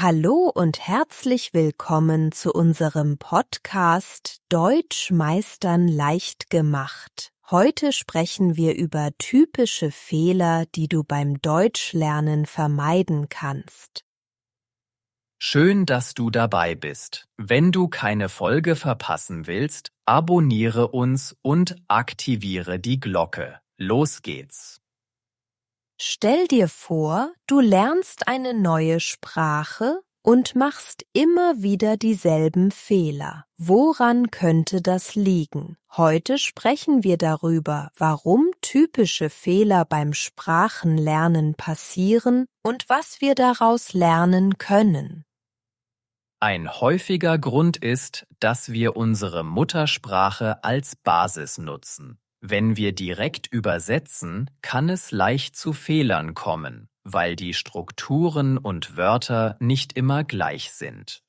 Hallo und herzlich willkommen zu unserem Podcast Deutsch meistern leicht gemacht. Heute sprechen wir über typische Fehler, die du beim Deutschlernen vermeiden kannst. Schön, dass du dabei bist. Wenn du keine Folge verpassen willst, abonniere uns und aktiviere die Glocke. Los geht's! Stell dir vor, du lernst eine neue Sprache und machst immer wieder dieselben Fehler. Woran könnte das liegen? Heute sprechen wir darüber, warum typische Fehler beim Sprachenlernen passieren und was wir daraus lernen können. Ein häufiger Grund ist, dass wir unsere Muttersprache als Basis nutzen. Wenn wir direkt übersetzen, kann es leicht zu Fehlern kommen, weil die Strukturen und Wörter nicht immer gleich sind.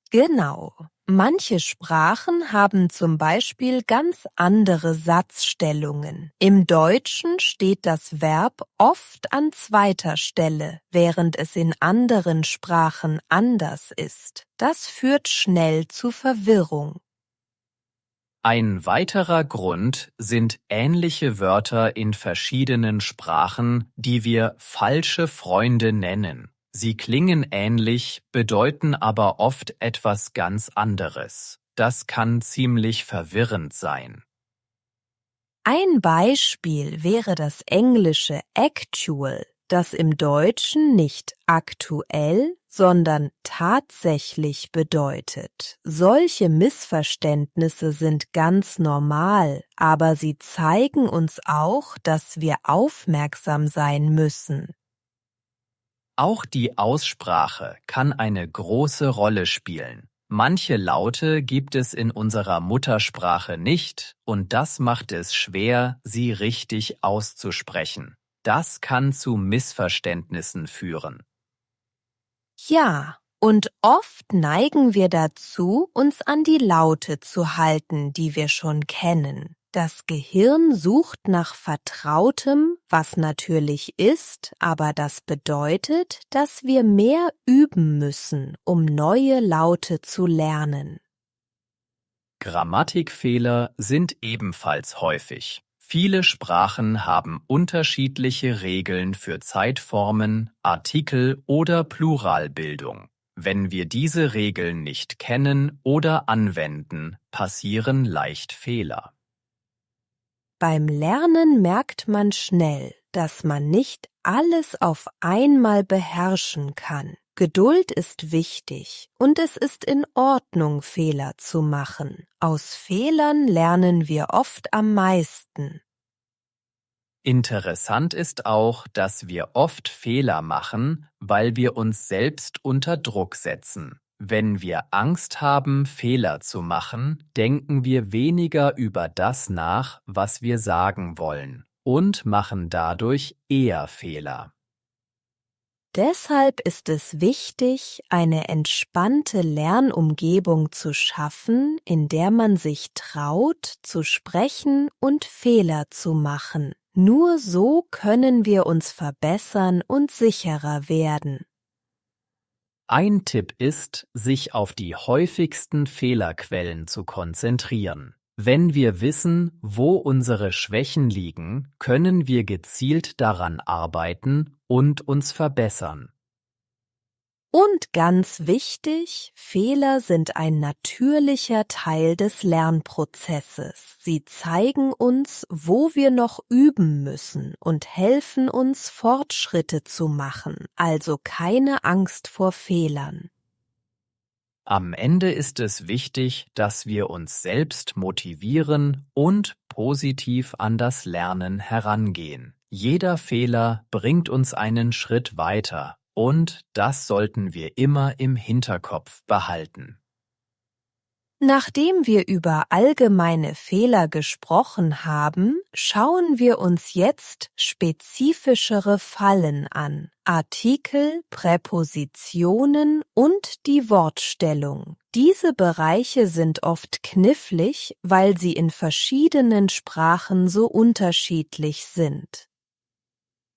Genau. Manche Sprachen haben zum Beispiel ganz andere Satzstellungen. Im Deutschen steht das Verb oft an zweiter Stelle, während es in anderen Sprachen anders ist. Das führt schnell zu Verwirrung. Ein weiterer Grund sind ähnliche Wörter in verschiedenen Sprachen, die wir falsche Freunde nennen. Sie klingen ähnlich, bedeuten aber oft etwas ganz anderes. Das kann ziemlich verwirrend sein. Ein Beispiel wäre das englische actual, das im Deutschen nicht aktuell, sondern tatsächlich bedeutet. Solche Missverständnisse sind ganz normal, aber sie zeigen uns auch, dass wir aufmerksam sein müssen. Auch die Aussprache kann eine große Rolle spielen. Manche Laute gibt es in unserer Muttersprache nicht und das macht es schwer, sie richtig auszusprechen. Das kann zu Missverständnissen führen. Ja, und oft neigen wir dazu, uns an die Laute zu halten, die wir schon kennen. Das Gehirn sucht nach Vertrautem, was natürlich ist, aber das bedeutet, dass wir mehr üben müssen, um neue Laute zu lernen. Grammatikfehler sind ebenfalls häufig. Viele Sprachen haben unterschiedliche Regeln für Zeitformen, Artikel oder Pluralbildung. Wenn wir diese Regeln nicht kennen oder anwenden, passieren leicht Fehler. Beim Lernen merkt man schnell, dass man nicht alles auf einmal beherrschen kann. Geduld ist wichtig und es ist in Ordnung, Fehler zu machen. Aus Fehlern lernen wir oft am meisten. Interessant ist auch, dass wir oft Fehler machen, weil wir uns selbst unter Druck setzen. Wenn wir Angst haben, Fehler zu machen, denken wir weniger über das nach, was wir sagen wollen, und machen dadurch eher Fehler. Deshalb ist es wichtig, eine entspannte Lernumgebung zu schaffen, in der man sich traut, zu sprechen und Fehler zu machen. Nur so können wir uns verbessern und sicherer werden. Ein Tipp ist, sich auf die häufigsten Fehlerquellen zu konzentrieren. Wenn wir wissen, wo unsere Schwächen liegen, können wir gezielt daran arbeiten und uns verbessern. Und ganz wichtig, Fehler sind ein natürlicher Teil des Lernprozesses. Sie zeigen uns, wo wir noch üben müssen und helfen uns, Fortschritte zu machen, also keine Angst vor Fehlern. Am Ende ist es wichtig, dass wir uns selbst motivieren und positiv an das Lernen herangehen. Jeder Fehler bringt uns einen Schritt weiter. Und das sollten wir immer im Hinterkopf behalten. Nachdem wir über allgemeine Fehler gesprochen haben, schauen wir uns jetzt spezifischere Fallen an. Artikel, Präpositionen und die Wortstellung. Diese Bereiche sind oft knifflig, weil sie in verschiedenen Sprachen so unterschiedlich sind.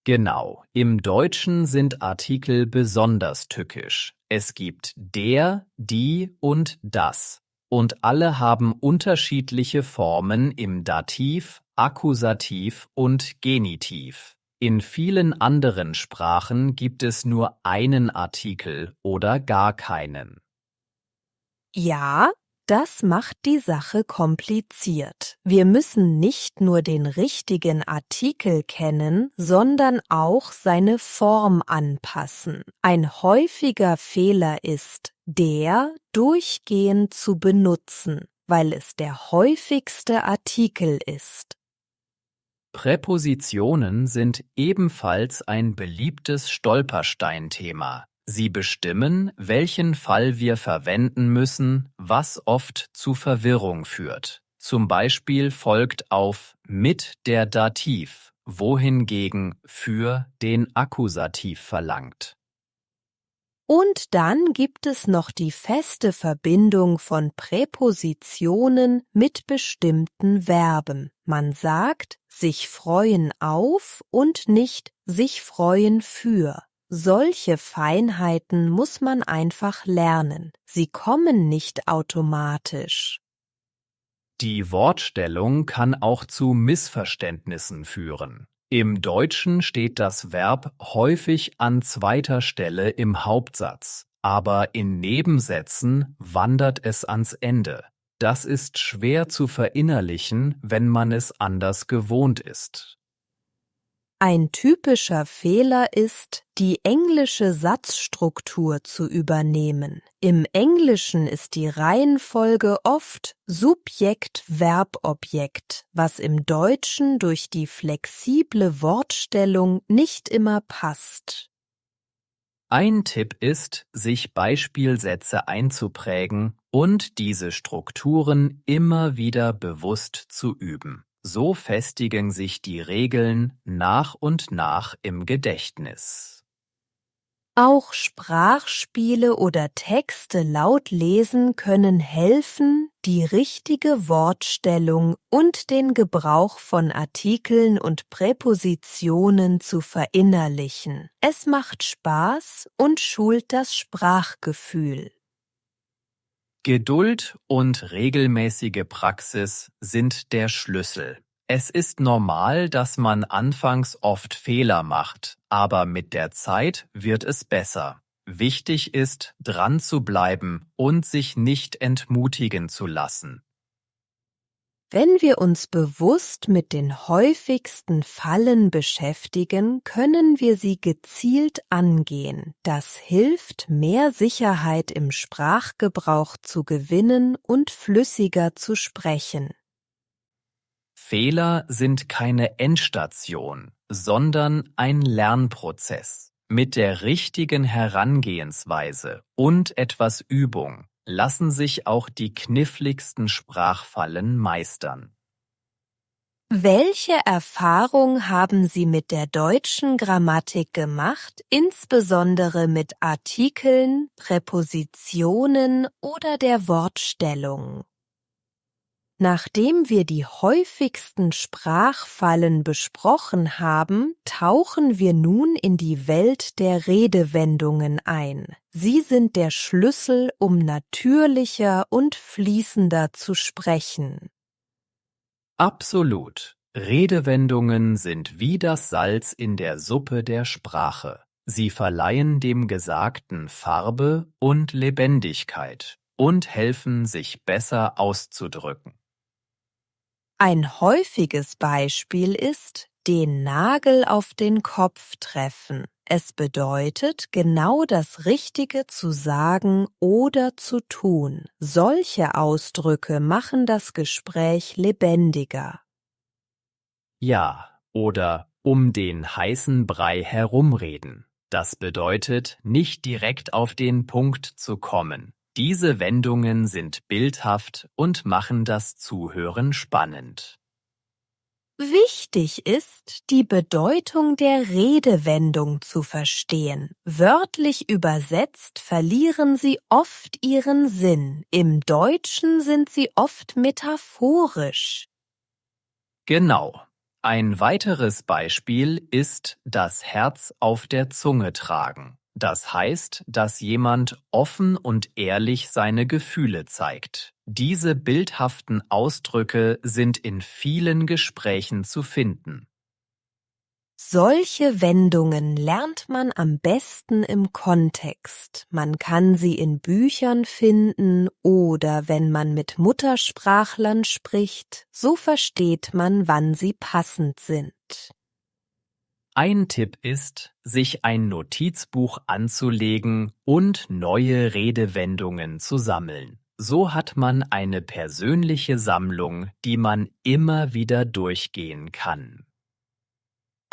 Genau, im Deutschen sind Artikel besonders tückisch. Es gibt der, die und das. Und alle haben unterschiedliche Formen im Dativ, Akkusativ und Genitiv. In vielen anderen Sprachen gibt es nur einen Artikel oder gar keinen. Ja, das macht die Sache kompliziert. Wir müssen nicht nur den richtigen Artikel kennen, sondern auch seine Form anpassen. Ein häufiger Fehler ist, der durchgehend zu benutzen, weil es der häufigste Artikel ist. Präpositionen sind ebenfalls ein beliebtes Stolpersteinthema. Sie bestimmen, welchen Fall wir verwenden müssen, was oft zu Verwirrung führt. Zum Beispiel folgt auf mit der Dativ, wohingegen für den Akkusativ verlangt. Und dann gibt es noch die feste Verbindung von Präpositionen mit bestimmten Verben. Man sagt sich freuen auf und nicht sich freuen für. Solche Feinheiten muss man einfach lernen. Sie kommen nicht automatisch. Die Wortstellung kann auch zu Missverständnissen führen. Im Deutschen steht das Verb häufig an zweiter Stelle im Hauptsatz, aber in Nebensätzen wandert es ans Ende. Das ist schwer zu verinnerlichen, wenn man es anders gewohnt ist. Ein typischer Fehler ist, die englische Satzstruktur zu übernehmen. Im Englischen ist die Reihenfolge oft Subjekt-Verb-Objekt, was im Deutschen durch die flexible Wortstellung nicht immer passt. Ein Tipp ist, sich Beispielsätze einzuprägen und diese Strukturen immer wieder bewusst zu üben. So festigen sich die Regeln nach und nach im Gedächtnis. Auch Sprachspiele oder Texte laut lesen können helfen, die richtige Wortstellung und den Gebrauch von Artikeln und Präpositionen zu verinnerlichen. Es macht Spaß und schult das Sprachgefühl. Geduld und regelmäßige Praxis sind der Schlüssel. Es ist normal, dass man anfangs oft Fehler macht, aber mit der Zeit wird es besser. Wichtig ist, dran zu bleiben und sich nicht entmutigen zu lassen. Wenn wir uns bewusst mit den häufigsten Fallen beschäftigen, können wir sie gezielt angehen. Das hilft, mehr Sicherheit im Sprachgebrauch zu gewinnen und flüssiger zu sprechen. Fehler sind keine Endstation, sondern ein Lernprozess. Mit der richtigen Herangehensweise und etwas Übung lassen sich auch die kniffligsten Sprachfallen meistern. Welche Erfahrung haben Sie mit der deutschen Grammatik gemacht, insbesondere mit Artikeln, Präpositionen oder der Wortstellung? Nachdem wir die häufigsten Sprachfallen besprochen haben, tauchen wir nun in die Welt der Redewendungen ein. Sie sind der Schlüssel, um natürlicher und fließender zu sprechen. Absolut. Redewendungen sind wie das Salz in der Suppe der Sprache. Sie verleihen dem Gesagten Farbe und Lebendigkeit und helfen, sich besser auszudrücken. Ein häufiges Beispiel ist den Nagel auf den Kopf treffen. Es bedeutet, genau das Richtige zu sagen oder zu tun. Solche Ausdrücke machen das Gespräch lebendiger. Ja, oder um den heißen Brei herumreden. Das bedeutet, nicht direkt auf den Punkt zu kommen. Diese Wendungen sind bildhaft und machen das Zuhören spannend. Wichtig ist, die Bedeutung der Redewendung zu verstehen. Wörtlich übersetzt verlieren sie oft ihren Sinn. Im Deutschen sind sie oft metaphorisch. Genau. Ein weiteres Beispiel ist das Herz auf der Zunge tragen. Das heißt, dass jemand offen und ehrlich seine Gefühle zeigt. Diese bildhaften Ausdrücke sind in vielen Gesprächen zu finden. Solche Wendungen lernt man am besten im Kontext. Man kann sie in Büchern finden oder wenn man mit Muttersprachlern spricht, so versteht man, wann sie passend sind. Ein Tipp ist, sich ein Notizbuch anzulegen und neue Redewendungen zu sammeln. So hat man eine persönliche Sammlung, die man immer wieder durchgehen kann.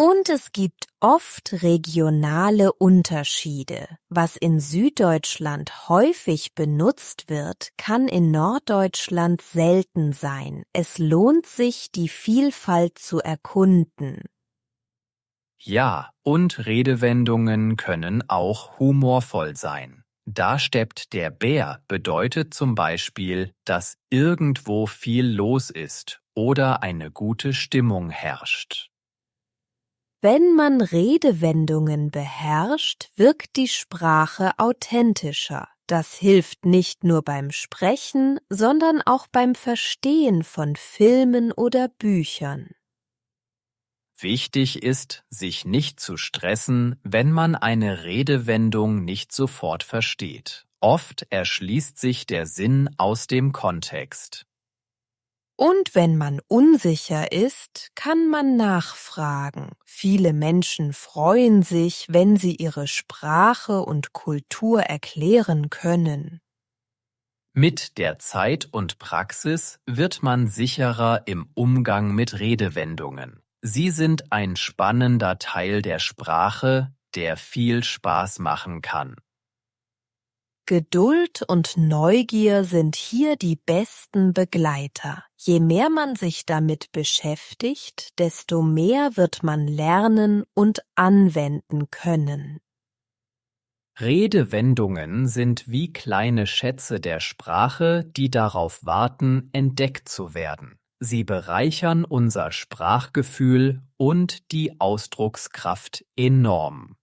Und es gibt oft regionale Unterschiede. Was in Süddeutschland häufig benutzt wird, kann in Norddeutschland selten sein. Es lohnt sich, die Vielfalt zu erkunden. Ja, und Redewendungen können auch humorvoll sein. Da steppt der Bär bedeutet zum Beispiel, dass irgendwo viel los ist oder eine gute Stimmung herrscht. Wenn man Redewendungen beherrscht, wirkt die Sprache authentischer. Das hilft nicht nur beim Sprechen, sondern auch beim Verstehen von Filmen oder Büchern. Wichtig ist, sich nicht zu stressen, wenn man eine Redewendung nicht sofort versteht. Oft erschließt sich der Sinn aus dem Kontext. Und wenn man unsicher ist, kann man nachfragen. Viele Menschen freuen sich, wenn sie ihre Sprache und Kultur erklären können. Mit der Zeit und Praxis wird man sicherer im Umgang mit Redewendungen. Sie sind ein spannender Teil der Sprache, der viel Spaß machen kann. Geduld und Neugier sind hier die besten Begleiter. Je mehr man sich damit beschäftigt, desto mehr wird man lernen und anwenden können. Redewendungen sind wie kleine Schätze der Sprache, die darauf warten, entdeckt zu werden. Sie bereichern unser Sprachgefühl und die Ausdruckskraft enorm.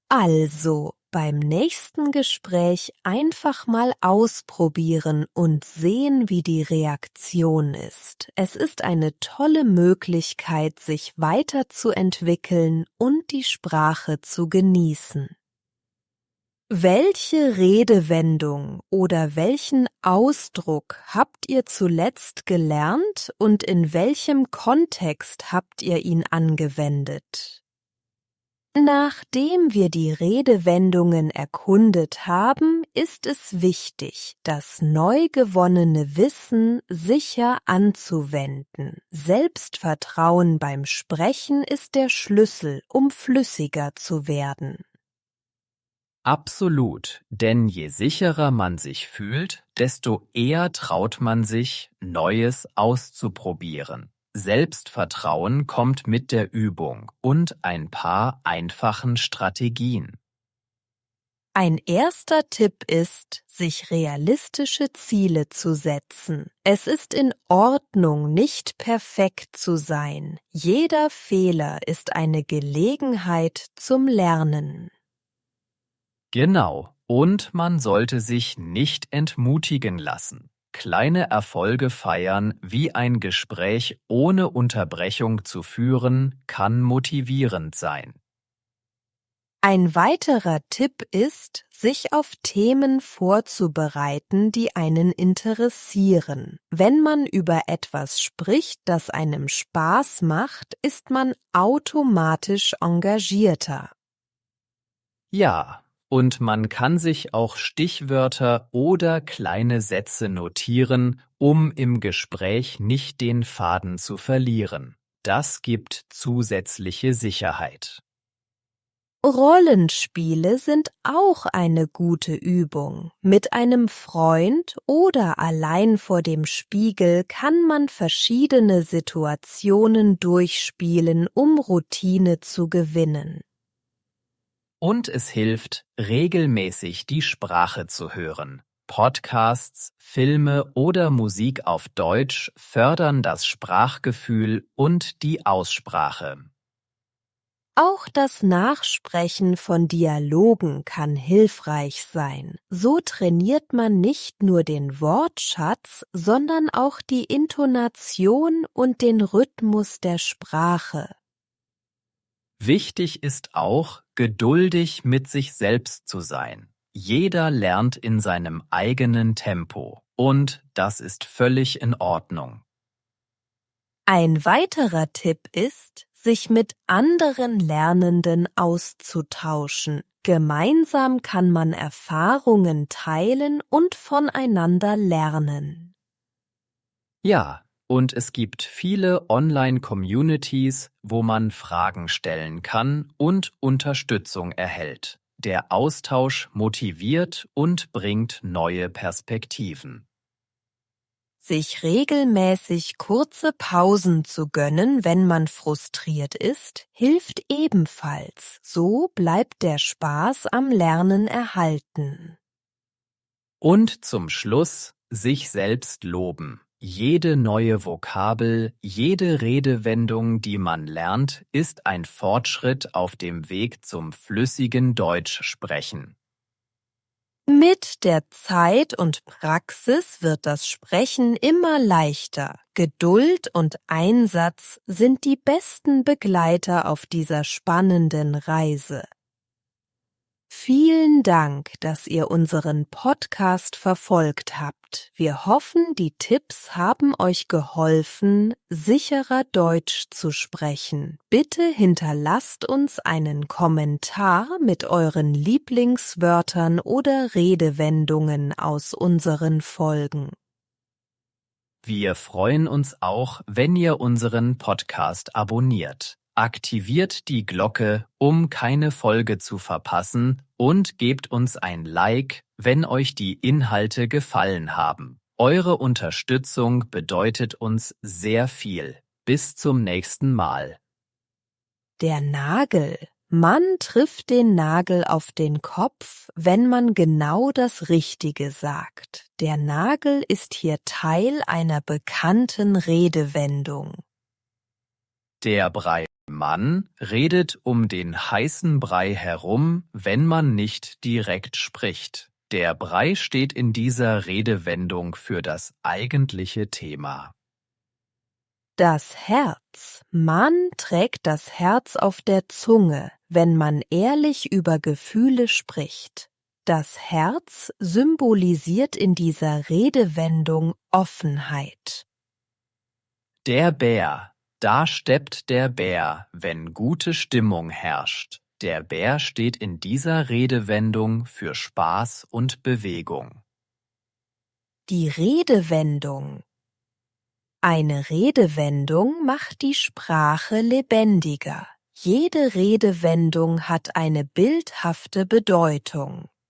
Also, beim nächsten Gespräch einfach mal ausprobieren und sehen, wie die Reaktion ist. Es ist eine tolle Möglichkeit, sich weiterzuentwickeln und die Sprache zu genießen. Welche Redewendung oder welchen Ausdruck habt ihr zuletzt gelernt und in welchem Kontext habt ihr ihn angewendet? Nachdem wir die Redewendungen erkundet haben, ist es wichtig, das neu gewonnene Wissen sicher anzuwenden. Selbstvertrauen beim Sprechen ist der Schlüssel, um flüssiger zu werden. Absolut, denn je sicherer man sich fühlt, desto eher traut man sich, Neues auszuprobieren. Selbstvertrauen kommt mit der Übung und ein paar einfachen Strategien. Ein erster Tipp ist, sich realistische Ziele zu setzen. Es ist in Ordnung, nicht perfekt zu sein. Jeder Fehler ist eine Gelegenheit zum Lernen. Genau, und man sollte sich nicht entmutigen lassen. Kleine Erfolge feiern, wie ein Gespräch ohne Unterbrechung zu führen, kann motivierend sein. Ein weiterer Tipp ist, sich auf Themen vorzubereiten, die einen interessieren. Wenn man über etwas spricht, das einem Spaß macht, ist man automatisch engagierter. Ja, und man kann sich auch Stichwörter oder kleine Sätze notieren, um im Gespräch nicht den Faden zu verlieren. Das gibt zusätzliche Sicherheit. Rollenspiele sind auch eine gute Übung. Mit einem Freund oder allein vor dem Spiegel kann man verschiedene Situationen durchspielen, um Routine zu gewinnen. Und es hilft, regelmäßig die Sprache zu hören. Podcasts, Filme oder Musik auf Deutsch fördern das Sprachgefühl und die Aussprache. Auch das Nachsprechen von Dialogen kann hilfreich sein. So trainiert man nicht nur den Wortschatz, sondern auch die Intonation und den Rhythmus der Sprache. Wichtig ist auch, geduldig mit sich selbst zu sein. Jeder lernt in seinem eigenen Tempo und das ist völlig in Ordnung. Ein weiterer Tipp ist, sich mit anderen Lernenden auszutauschen. Gemeinsam kann man Erfahrungen teilen und voneinander lernen. Ja, und es gibt viele Online-Communities, wo man Fragen stellen kann und Unterstützung erhält. Der Austausch motiviert und bringt neue Perspektiven. Sich regelmäßig kurze Pausen zu gönnen, wenn man frustriert ist, hilft ebenfalls. So bleibt der Spaß am Lernen erhalten. Und zum Schluss sich selbst loben. Jede neue Vokabel, jede Redewendung, die man lernt, ist ein Fortschritt auf dem Weg zum flüssigen Deutschsprechen. Mit der Zeit und Praxis wird das Sprechen immer leichter. Geduld und Einsatz sind die besten Begleiter auf dieser spannenden Reise. Vielen Dank, dass ihr unseren Podcast verfolgt habt. Wir hoffen, die Tipps haben euch geholfen, sicherer Deutsch zu sprechen. Bitte hinterlasst uns einen Kommentar mit euren Lieblingswörtern oder Redewendungen aus unseren Folgen. Wir freuen uns auch, wenn ihr unseren Podcast abonniert. Aktiviert die Glocke, um keine Folge zu verpassen und gebt uns ein Like, wenn euch die Inhalte gefallen haben. Eure Unterstützung bedeutet uns sehr viel. Bis zum nächsten Mal. Der Nagel. Man trifft den Nagel auf den Kopf, wenn man genau das Richtige sagt. Der Nagel ist hier Teil einer bekannten Redewendung. Der Breimann redet um den heißen Brei herum, wenn man nicht direkt spricht. Der Brei steht in dieser Redewendung für das eigentliche Thema. Das Herz. Man trägt das Herz auf der Zunge, wenn man ehrlich über Gefühle spricht. Das Herz symbolisiert in dieser Redewendung Offenheit. Der Bär. Da steppt der Bär, wenn gute Stimmung herrscht. Der Bär steht in dieser Redewendung für Spaß und Bewegung. Die Redewendung. Eine Redewendung macht die Sprache lebendiger. Jede Redewendung hat eine bildhafte Bedeutung.